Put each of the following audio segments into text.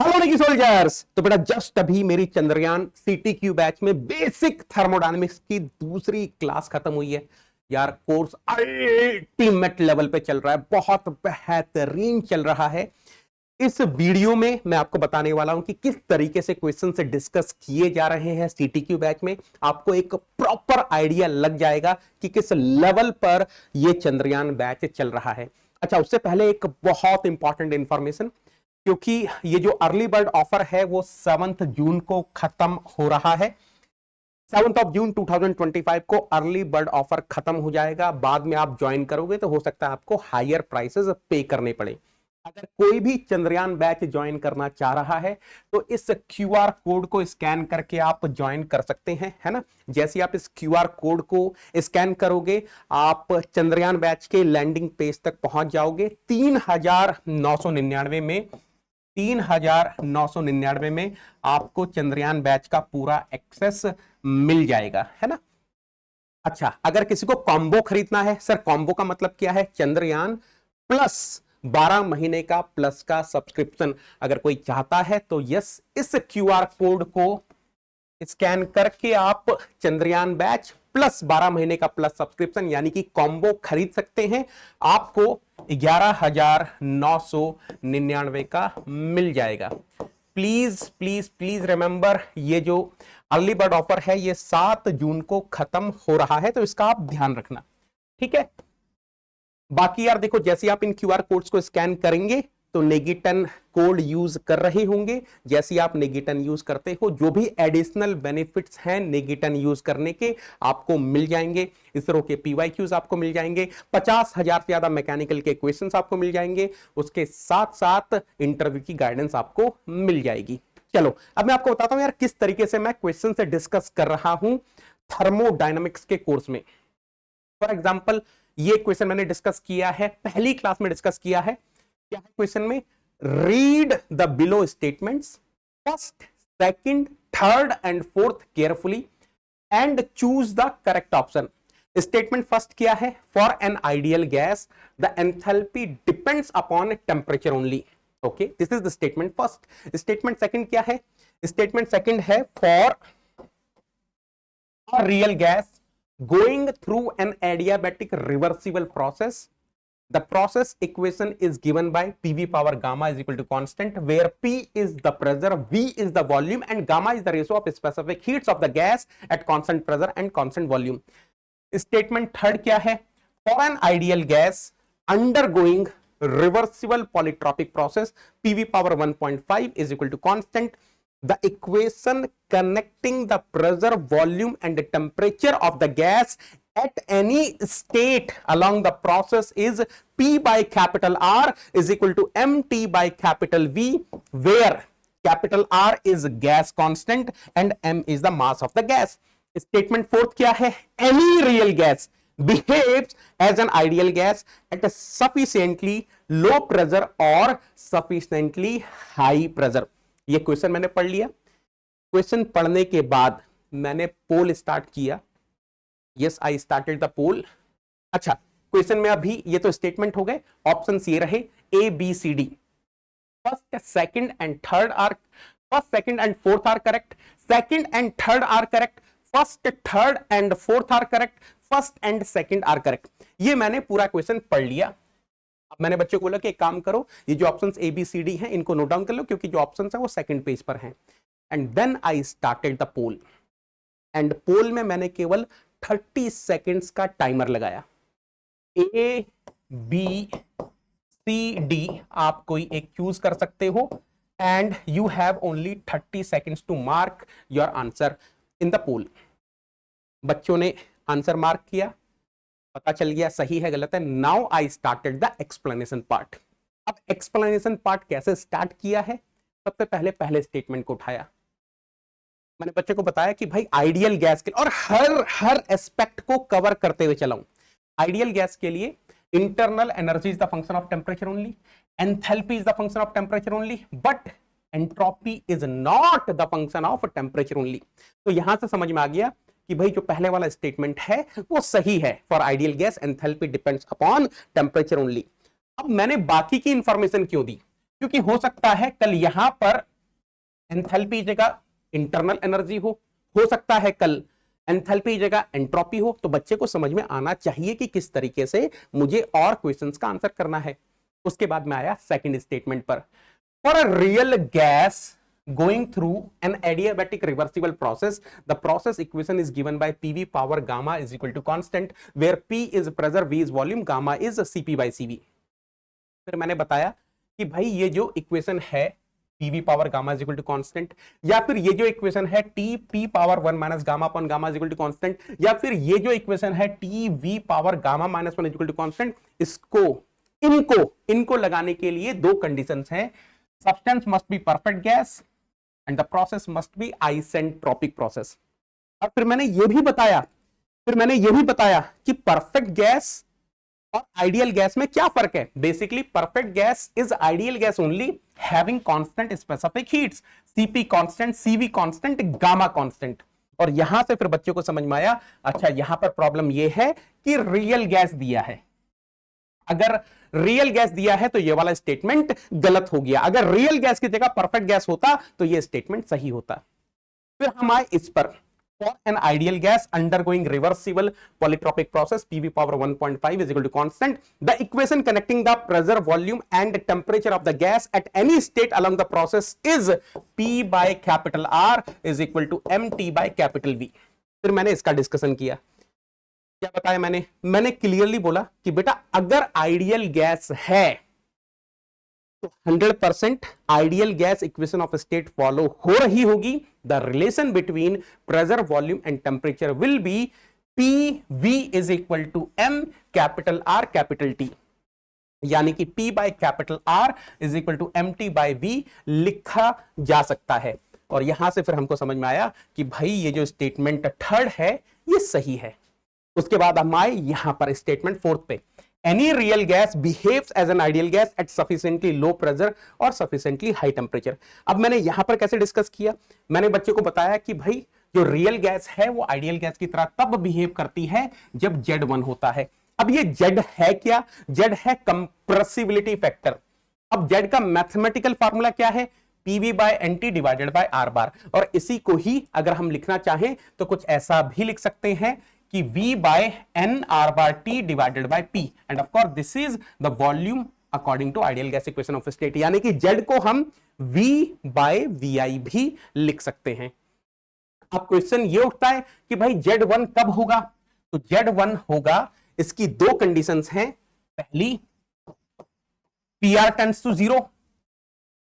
Hello निकी soldiers. तो बेटा just अभी मेरी चंद्रयान सीटीक्यू बैच में बेसिक थर्मोडायनेमिक्स की दूसरी क्लास खत्म हुई है। यार कोर्स अल्टीमेट लेवल पे चल रहा है, बहुत बेहतरीन चल रहा है। इस वीडियो में मैं आपको बताने वाला हूं कि किस तरीके से क्वेश्चन से डिस्कस किए जा रहे हैं सीटीक्यू बैच में। आपको एक प्रॉपर आइडिया लग जाएगा कि किस लेवल पर यह चंद्रयान बैच चल रहा है। अच्छा, उससे पहले एक बहुत इंपॉर्टेंट इंफॉर्मेशन, क्योंकि ये जो अर्ली बर्ड ऑफर है वो 7 जून को खत्म हो रहा है। 7 जून 2025 को अर्ली बर्ड ऑफर खत्म हो जाएगा। बाद में आप ज्वाइन करोगे तो हो सकता है आपको हायर प्राइसेस पे करने पड़े। अगर कोई भी चंद्रयान बैच ज्वाइन करना चाह रहा है तो इस क्यूआर कोड को स्कैन करके आप ज्वाइन कर सकते हैं, है ना। जैसे आप इस क्यूआर कोड को स्कैन करोगे आप चंद्रयान बैच के लैंडिंग पेज तक पहुंच जाओगे। 3,999 में आपको चंद्रयान बैच का पूरा एक्सेस मिल जाएगा, है ना। अच्छा, अगर किसी को कॉम्बो खरीदना है, सर कॉम्बो का मतलब क्या है? चंद्रयान प्लस 12 महीने का प्लस का सब्सक्रिप्शन अगर कोई चाहता है तो यस, इस क्यूआर कोड को स्कैन करके आप चंद्रयान बैच प्लस 12 महीने का प्लस सब्सक्रिप्शन यानी कि कॉम्बो खरीद सकते हैं। आपको 11,999 का मिल जाएगा। प्लीज प्लीज प्लीज रिमेंबर, ये जो अर्ली बर्ड ऑफर है ये 7 जून को खत्म हो रहा है, तो इसका आप ध्यान रखना, ठीक है। बाकी यार देखो, जैसे आप इन क्यूआर कोड्स को स्कैन करेंगे तो नेगेटन कोड यूज कर रहे होंगे। जैसे आप नेगेटन यूज करते हो, जो भी एडिशनल बेनिफिट्स हैं नेगेटन यूज करने के आपको मिल जाएंगे। इसरो के पीवाईक्यूज आपको मिल जाएंगे, 50,000 से ज्यादा मैकेनिकल के क्वेश्चंस आपको मिल जाएंगे, उसके साथ साथ इंटरव्यू की गाइडेंस आपको मिल जाएगी। चलो अब मैं आपको बताता हूं यार किस तरीके से मैं क्वेश्चन से डिस्कस कर रहा हूं थर्मोडायनामिक्स के कोर्स में। फॉर एग्जाम्पल, ये क्वेश्चन मैंने डिस्कस किया है, पहली क्लास में डिस्कस किया है। क्या है क्वेश्चन में? Read the below statements first, second, third and fourth carefully and choose the correct option. Statement first क्या है? For an ideal gas the enthalpy depends upon temperature only. Okay, this is the statement first. Statement second क्या है? Statement second है for a real gas going through an adiabatic reversible process, the process equation is given by PV power gamma is equal to constant, where P is the pressure, V is the volume and gamma is the ratio of specific heats of the gas at constant pressure and constant volume. Statement third क्या है? For an ideal gas undergoing reversible polytropic process, PV power 1.5 is equal to constant. The equation connecting the pressure, volume and the temperature of the gas at any state along the process is P by capital R is equal to MT by capital V, where capital R is gas constant and M is the mass of the gas. Statement fourth क्या है? Any real gas behaves as an ideal gas at a sufficiently low pressure or sufficiently high pressure. ये question मैंने पढ़ लिया। Question पढ़ने के बाद मैंने पोल स्टार्ट किया। यस, आई स्टार्टेड द पोल। अच्छा, क्वेश्चन में अभी ये तो स्टेटमेंट हो गए, ऑप्शंस ये रहे A B C D. First, second and third are first, second and fourth are correct, second and third are correct, first, third and fourth are correct, first and second are correct. ये मैंने पूरा question पढ़ लिया। अब मैंने बच्चों को बोला कि एक काम करो, ये जो options A B C D हैं इनको नोट डाउन कर लो, क्योंकि जो ऑप्शंस हैं वो सेकंड पेज पर हैं। And then I started the poll. And poll में मैंने केवल 30 सेकेंड्स का टाइमर लगाया। ए बी सी डी आप कोई एक चूज कर सकते हो and you have only 30 seconds to mark your answer in the poll. बच्चों ने आंसर मार्क किया, पता चल गया सही है गलत है। Now I started the explanation part. अब एक्सप्लेनेशन पार्ट कैसे स्टार्ट किया है? सबसे पहले स्टेटमेंट को उठाया। मैंने बच्चे को बताया कि भाई आइडियल गैस के लिए, और हर एस्पेक्ट को कवर करते हुए चलाऊं। आइडियल गैस के लिए internal energy is the function of temperature only, enthalpy is the function of temperature only, but entropy is not the function of temperature only. तो यहां से समझ में आ गया कि भाई जो पहले वाला स्टेटमेंट है वो सही है। For ideal gas enthalpy depends upon temperature only. अब मैंने बाकी की इंफॉर्मेशन क्यों दी? क्योंकि हो सकता है कल यहां पर एंथैल्पी जगह इंटरनल एनर्जी हो सकता है कल एंथैल्पी जगह एंट्रोपी हो। तो बच्चे को समझ में आना चाहिए कि किस तरीके से मुझे और क्वेश्चंस का आंसर करना है। उसके बाद में आया सेकंड स्टेटमेंट पर, for a real gas going through an adiabatic reversible process, the process equation is given by PV power gamma is equal to constant, where P is pressure, V is volume, gamma is Cp by Cv। फिर मैंने बताया कि भाई ये जो equation है PV power gamma is equal to constant, या फिर ये जो इक्वेशन है T P power 1 minus gamma upon gamma is equal to constant, या फिर ये जो इक्वेशन है T V power gamma minus 1 is equal to constant, इसको इनको लगाने के लिए दो कंडीशंस हैं, substance must be perfect gas and the process must be isentropic process. और फिर मैंने ये भी बताया कि परफेक्ट गैस और आइडियल गैस में क्या फर्क है। Basically perfect gas is ideal gas only having constant specific heats, CP constant, CV constant, gamma constant. और यहां से फिर बच्चों को समझ में आया, अच्छा यहां पर प्रॉब्लम यह है कि रियल गैस दिया है। अगर रियल गैस दिया है तो ये वाला स्टेटमेंट गलत हो गया, अगर रियल गैस की जगह परफेक्ट गैस होता तो ये स्टेटमेंट सही होता। फिर हम आए इस पर, for an ideal gas undergoing reversible polytropic process, PV power 1.5 is equal to constant, the equation connecting the pressure, volume and temperature of the gas at any state along the process is P by capital R is equal to MT by capital V। फिर मैंने इसका discussion किया, क्या बताया मैंने clearly बोला कि बेटा अगर आइडियल गैस है तो 100% ideal gas equation of state follow हो रही होगी। The relation between pressure, volume and temperature will be P V is equal to M capital R capital T, यानी कि P by capital R is equal to M T by V लिखा जा सकता है। और यहां से फिर हमको समझ में आया कि भाई ये जो स्टेटमेंट थर्ड है ये सही है। उसके बाद हम आए यहां पर स्टेटमेंट फोर्थ पे, any real gas behaves as an ideal gas at sufficiently low pressure और सफिशिएंटली हाई टेम्परेचर। अब मैंने यहां पर कैसे डिस्कस किया, मैंने बच्चे को बताया कि भाई जो रियल गैस है वो आइडियल गैस की तरह तब बिहेव करती है जब Z1 होता है। अब ये Z है क्या, Z है कंप्रेसिबिलिटी फैक्टर। अब Z का मैथमेटिकल फॉर्मूला क्या है, PV by NT divided by R bar. और इसी को ही अगर हम लिखना चाहें तो कुछ ऐसा भी लिख सकते हैं कि V by N R bar T divided by P and of course this is the volume according to ideal gas equation of state, यानी कि Z को हम V बाय VI भी लिख सकते हैं। अब क्वेश्चन ये उठता है कि भाई Z1 कब होगा, तो Z1 होगा, इसकी दो कंडीशंस हैं, पहली PR टेंड्स टू 0।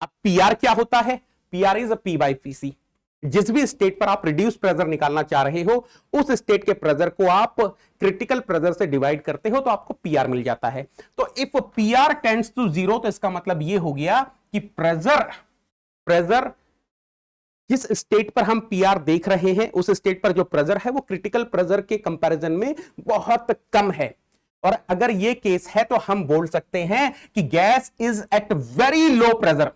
अब PR क्या होता है, PR is P by PC। जिस भी स्टेट पर आप रिड्यूस प्रेशर निकालना चाह रहे हो उस स्टेट के प्रेशर को आप क्रिटिकल प्रेशर से डिवाइड करते हो तो आपको PR मिल जाता है। तो इफ PR टेंड्स टू 0 तो इसका मतलब ये हो गया कि प्रेशर जिस स्टेट पर हम PR देख रहे हैं उस स्टेट पर जो प्रेशर है वो क्रिटिकल प्रेशर के कंपैरिजन में बहुत कम है। और अगर ये केस है तो हम बोल सकते हैं कि gas is at very low pressure.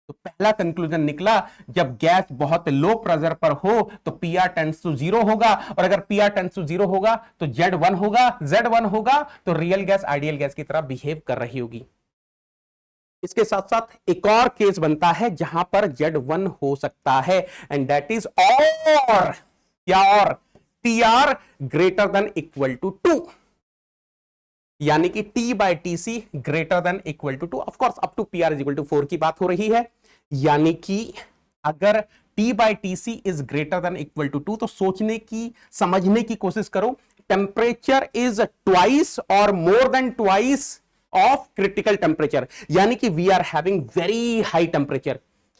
तो पहला कंक्लूजन निकला, जब गैस बहुत लो प्रेशर पर हो तो PR टेंड्स टू 0 होगा, और अगर PR टेंड्स टू 0 होगा तो Z1 होगा तो रियल गैस आइडियल गैस की तरह बिहेव कर रही होगी। इसके साथ साथ एक और केस बनता है जहां पर Z1 हो सकता है एंड दैट इज और क्या, और TR greater than equal to 2, यानी कि T by TC greater than equal to 2। Of course up to PR is equal to 4 की बात हो रही है, यानी कि अगर T by TC is greater than equal to 2 तो सोचने की समझने की कोशिश करो, temperature is twice or more than twice of critical temperature, यानी कि we are having very high temperature.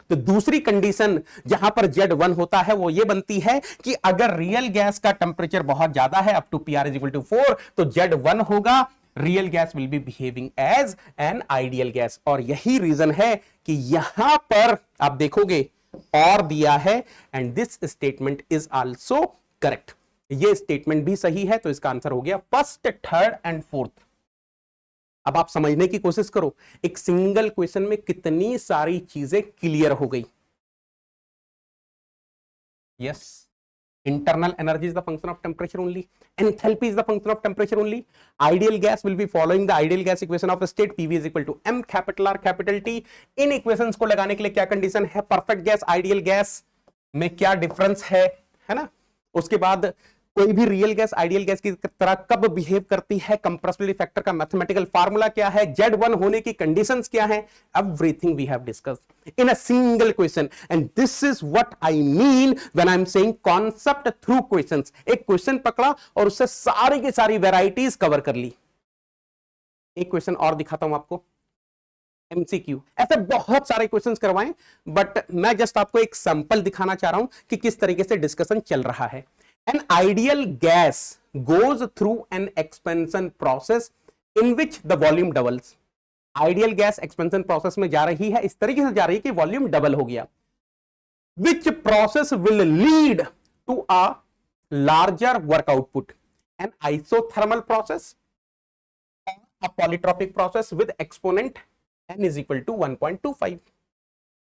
तो दूसरी कंडीशन जहां पर Z1 होता है वो ये बनती है कि अगर रियल गैस का टेम्परेचर बहुत ज्यादा है up to PR is equal to 4 तो Z1 होगा, real gas will be behaving as an ideal gas. और यही रीजन है कि यहां पर आप देखोगे और दिया है and this statement is also correct. ये स्टेटमेंट भी सही है, तो इसका आंसर हो गया फर्स्ट, थर्ड एंड फोर्थ। अब आप समझने की कोशिश करो, एक सिंगल क्वेश्चन में कितनी सारी चीजें क्लियर हो गई। Yes Internal energy is the function of temperature only. Enthalpy is the function of temperature only. Ideal gas will be following the ideal gas equation of the state. PV is equal to M capital R capital T. In equations को लगाने के लिए क्या condition है? Perfect gas, ideal gas में क्या difference है ना? उसके बाद कोई भी रियल गैस आइडियल गैस की तरह कब बिहेव करती है, कंप्रेसिबिलिटी फैक्टर का मैथमेटिकल फार्मूला क्या है, Z1 होने की कंडीशंस क्या है, everything we have discussed in a single question. And this is what I mean when I am saying concept through questions. एक क्वेश्चन पकड़ा और उससे सारी की सारी वैरायटीज कवर कर ली. एक क्वेश्चन और दिखाता हूं आपको, MCQ. ऐसे बहुत सारे क्वेश्चंस करवाएं, बट मैं जस्ट आपको एक सैंपल दिखाना चाह रहा हूं कि किस तरीके से डिस्कशन चल रहा है. An ideal gas goes through an expansion process in which the volume doubles. Ideal gas expansion process में जा रही है, इस तरीके से जा रही है कि वॉल्यूम डबल हो गया. Which process will lead to a larger work output? An isothermal process or a polytropic process with exponent n is equal to 1.25.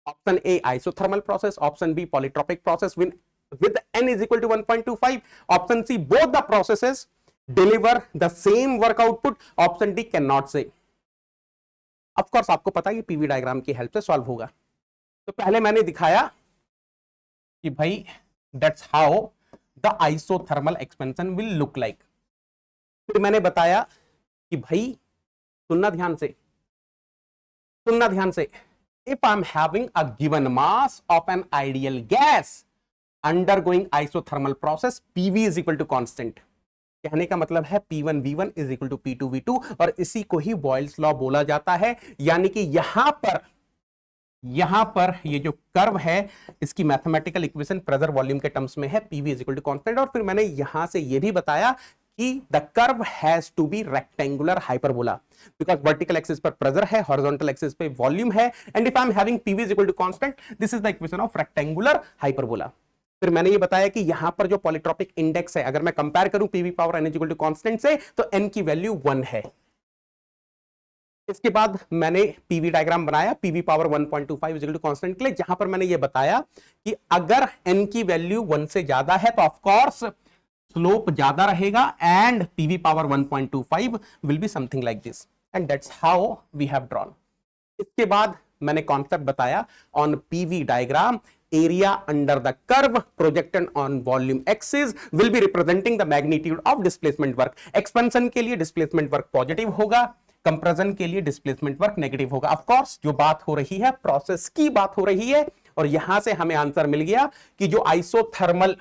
Option A isothermal process, option B polytropic process with n is equal to 1.25. Option C both the processes deliver the same work output. Option D cannot say. Of course आपको पता है ये PV diagram की help से solve होगा. तो पहले मैंने दिखाया कि भाई that's how the isothermal expansion will look like. फिर मैंने बताया कि भाई सुनना ध्यान से, if I'm having a given mass of an ideal gas undergoing isothermal process, PV is equal to constant. कहने का मतलब है P1 V1 is equal to P2 V2, और इसी को ही बॉयल्स लॉ बोला जाता है. यानी कि यहां पर ये जो कर्व है इसकी मैथमेटिकल इक्वेशन प्रेशर वॉल्यूम के टर्म्स में है, PV is equal to constant. और फिर मैंने यहां से ये भी बताया कि the curve has to be rectangular hyperbola, because vertical axis पर प्रेशर है, हॉरिजॉन्टल एक्सिस पे वॉल्यूम है, and if I am having PV is equal to constant, this is the equation of rectangular hyperbola. फिर मैंने ये बताया कि यहां पर जो पॉलीट्रॉपिक इंडेक्स है, अगर मैं कंपेयर करूं PV power n equal to constant से, तो n की वैल्यू 1 है. इसके बाद मैंने PV डायग्राम बनाया PV power 1.25 equal to constant के लिए, जहां पर मैंने ये बताया कि अगर n की वैल्यू 1 से ज्यादा है तो ऑफ कोर्स स्लोप ज्यादा रहेगा, and PV power 1.25 will be something like this, and that's how we have drawn. इसके बाद मैंने कॉन्सेप्ट बताया on PV diagram, area under the curve projected on volume axis will be representing the magnitude of displacement work. Expansion के लिए displacement work positive होगा, compression के लिए displacement work negative होगा. ऑफ कोर्स जो बात हो रही है प्रोसेस की बात हो रही है, और यहां से हमें आंसर मिल गया कि जो आइसोथर्मल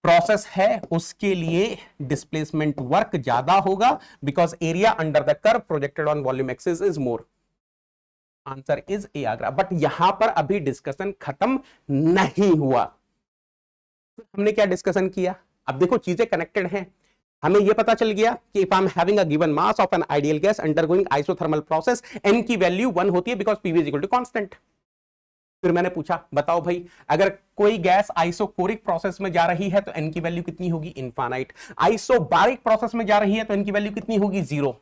प्रोसेस है उसके लिए डिस्प्लेसमेंट वर्क ज्यादा होगा, because area under the curve projected on volume axis is more. Answer is a Agra. But यहां पर अभी डिस्कशन खत्म नहीं हुआ. तो हमने क्या डिस्कशन किया? अब देखो चीजें कनेक्टेड हैं. हमें यह पता चल गया कि if I am having a given mass of an ideal gas undergoing isothermal process, n की वैल्यू 1 होती है because PV is equal to constant. फिर मैंने पूछा बताओ भाई, अगर कोई गैस आइसोकोरिक प्रोसेस में जा रही है तो एन की वैल्यू कितनी होगी? इनफाइनाइट. आइसोबारिक प्रोसेस में जा रही है तो एन की वैल्यू कितनी होगी? 0.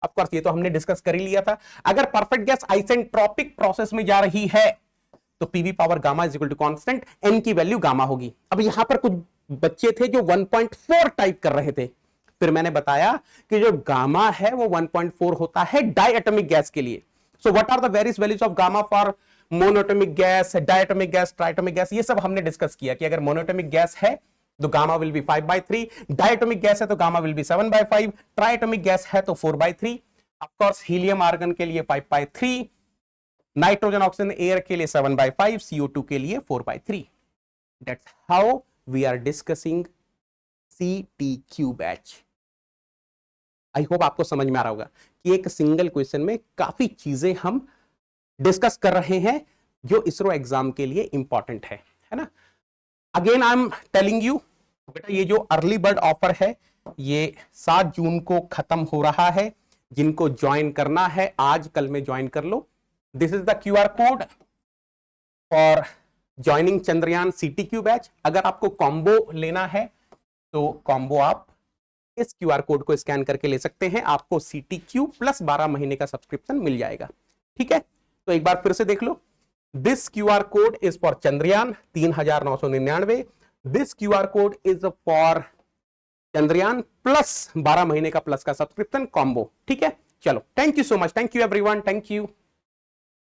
ऑफ कोर्स ये तो हमने डिस्कस कर ही लिया था. अगर परफेक्ट गैस आइसेंट्रोपिक प्रोसेस में जा रही है तो PV power gamma is equal to constant, n की वैल्यू गामा होगी. अब यहां पर कुछ बच्चे थे जो 1.4 टाइप कर रहे थे. फिर मैंने बताया कि जो गामा है वो 1.4 होता है डायएटॉमिक गैस के लिए. So what are the various values of gamma for monoatomic gas, diatomic gas, triatomic gas? ये सब हमने डिस्कस किया कि अगर मोनोएटॉमिक गैस है तो गामा विल बी 5/3, डायएटॉमिक गैस है तो gamma will be 7/5, triatomic gas है तो 4/3. ऑफ कोर्स हीलियम आर्गन के लिए 5/3, नाइट्रोजन ऑक्सीजन एयर के लिए 7/5, CO2 के लिए 4/3. That's how we are discussing CTQ batch. I hope आपको समझ में आ रहा होगा कि एक सिंगल क्वेश्चन में काफी चीजें हम डिस्कस कर रहे हैं जो इसरो एग्जाम के लिए इंपॉर्टेंट है ना. Again I am telling you बेटा, ये जो अर्ली बर्ड ऑफर है ये 7 जून को खत्म हो रहा है. जिनको ज्वाइन करना है आज कल में ज्वाइन कर लो. This is the QR code for joining Chandrayaan CTQ batch. अगर आपको कॉम्बो लेना है तो कॉम्बो आप इस QR कोड को स्कैन करके ले सकते हैं. आपको CTQ प्लस 12 महीने का सब्सक्रिप्शन मिल जाएगा. ठीक है, तो एक बार फिर से देख लो. This QR code is for Chandrayaan 3999. This QR code is for Chandrayaan plus 12 महीने का प्लस का सब्सक्रिप्शन कॉम्बो। ठीक है, चलो thank you so much, thank you everyone, thank you.